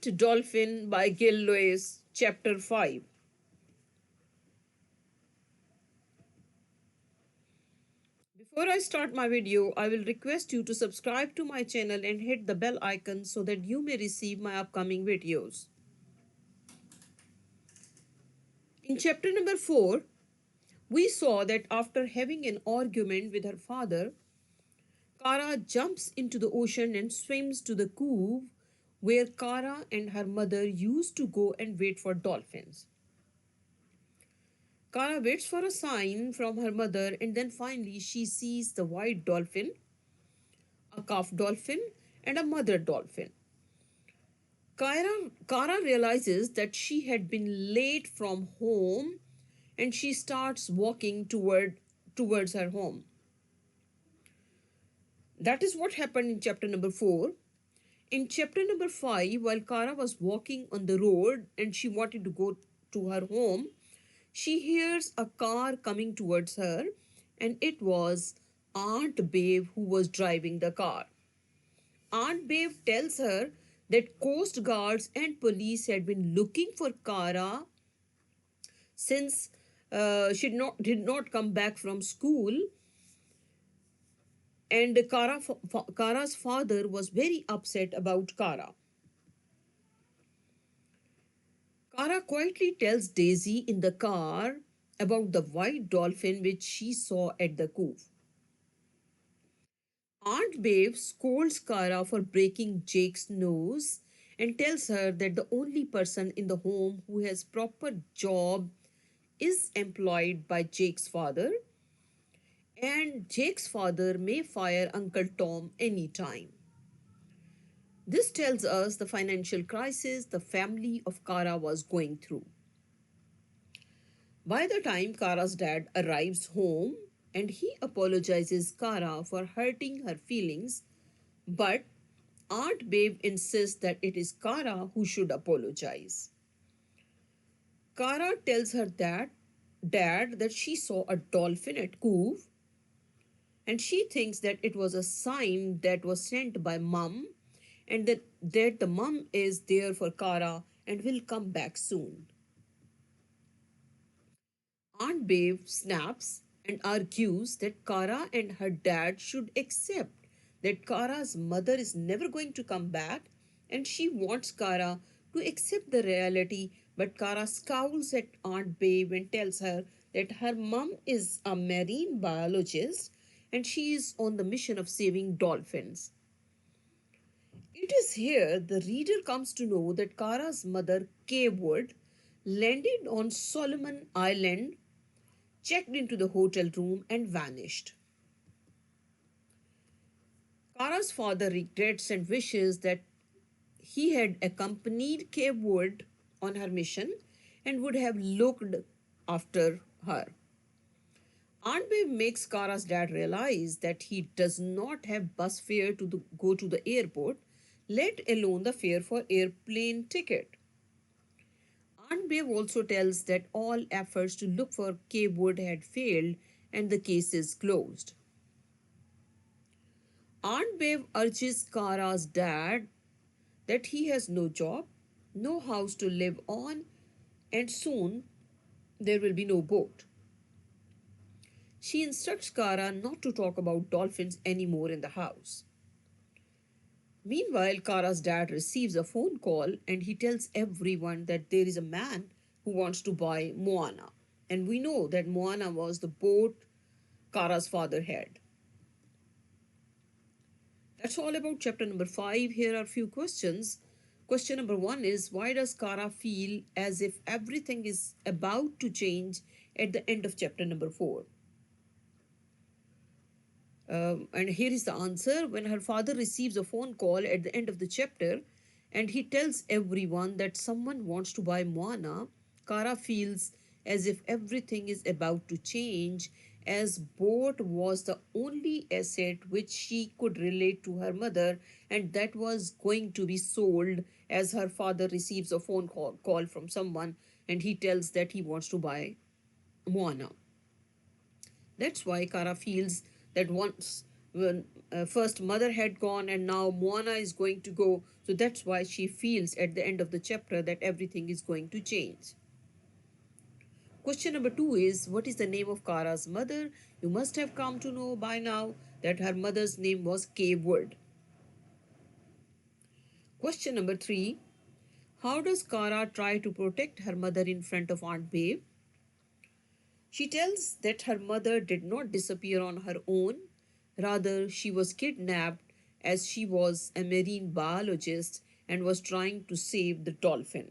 Meet Dolphin by Gil Lewis, Chapter 5. Before I start my video, I will request you to subscribe to my channel and hit the bell icon so that you may receive my upcoming videos. In chapter number 4, we saw that after having an argument with her father, Kara jumps into the ocean and swims to the cove where Kara and her mother used to go and wait for dolphins. Kara waits for a sign from her mother and then finally she sees the white dolphin, a calf dolphin, and a mother dolphin. Kara realizes that she had been late from home and she starts walking towards her home. That is what happened in chapter number 4. In chapter number 5, while Kara was walking on the road and she wanted to go to her home, she hears a car coming towards her, and it was Aunt Babe who was driving the car. Aunt Babe tells her that Coast Guards and police had been looking for Kara since did not come back from school, and Kara's father was very upset about Kara. Kara quietly tells Daisy in the car about the white dolphin which she saw at the cove. Aunt Babe scolds Kara for breaking Jake's nose and tells her that the only person in the home who has proper job is employed by Jake's father, and Jake's father may fire Uncle Tom anytime. This tells us the financial crisis the family of Kara was going through. By the time Kara's dad arrives home and he apologizes Kara for hurting her feelings, but Aunt Babe insists that it is Kara who should apologize. Kara tells her dad that she saw a dolphin at Cove and she thinks that it was a sign that was sent by mum and that the mum is there for Kara and will come back soon. Aunt Babe snaps and argues that Kara and her dad should accept that Kara's mother is never going to come back and she wants Kara to accept the reality, but Kara scowls at Aunt Babe and tells her that her mum is a marine biologist and she is on the mission of saving dolphins. It is here the reader comes to know that Kara's mother, Kay Wood, landed on Solomon Island, checked into the hotel room, and vanished. Kara's father regrets and wishes that he had accompanied Kay Wood on her mission and would have looked after her. Aunt Babe makes Kara's dad realize that he does not have bus fare to go to the airport, let alone the fare for airplane ticket. Aunt Babe also tells that all efforts to look for Kay Wood had failed and the case is closed. Aunt Babe urges Kara's dad that he has no job, no house to live on, and soon there will be no boat. She instructs Kara not to talk about dolphins anymore in the house. Meanwhile, Kara's dad receives a phone call and he tells everyone that there is a man who wants to buy Moana. And we know that Moana was the boat Kara's father had. That's all about chapter number 5. Here are a few questions. Question number 1 is, why does Kara feel as if everything is about to change at the end of chapter number 4? And here is the answer. When her father receives a phone call at the end of the chapter and he tells everyone that someone wants to buy Moana, Kara feels as if everything is about to change, as boat was the only asset which she could relate to her mother, and that was going to be sold as her father receives a phone call from someone and he tells that he wants to buy Moana. That's why Kara feels that once when first mother had gone and now Moana is going to go, So that's why she feels at the end of the chapter that everything is going to change. Question number two is, what is the name of Kara's mother? You must have come to know by now that her mother's name was Kay Wood. Question number three, how does Kara try to protect her mother in front of Aunt Babe? She tells that her mother did not disappear on her own, rather, she was kidnapped as she was a marine biologist and was trying to save the dolphin.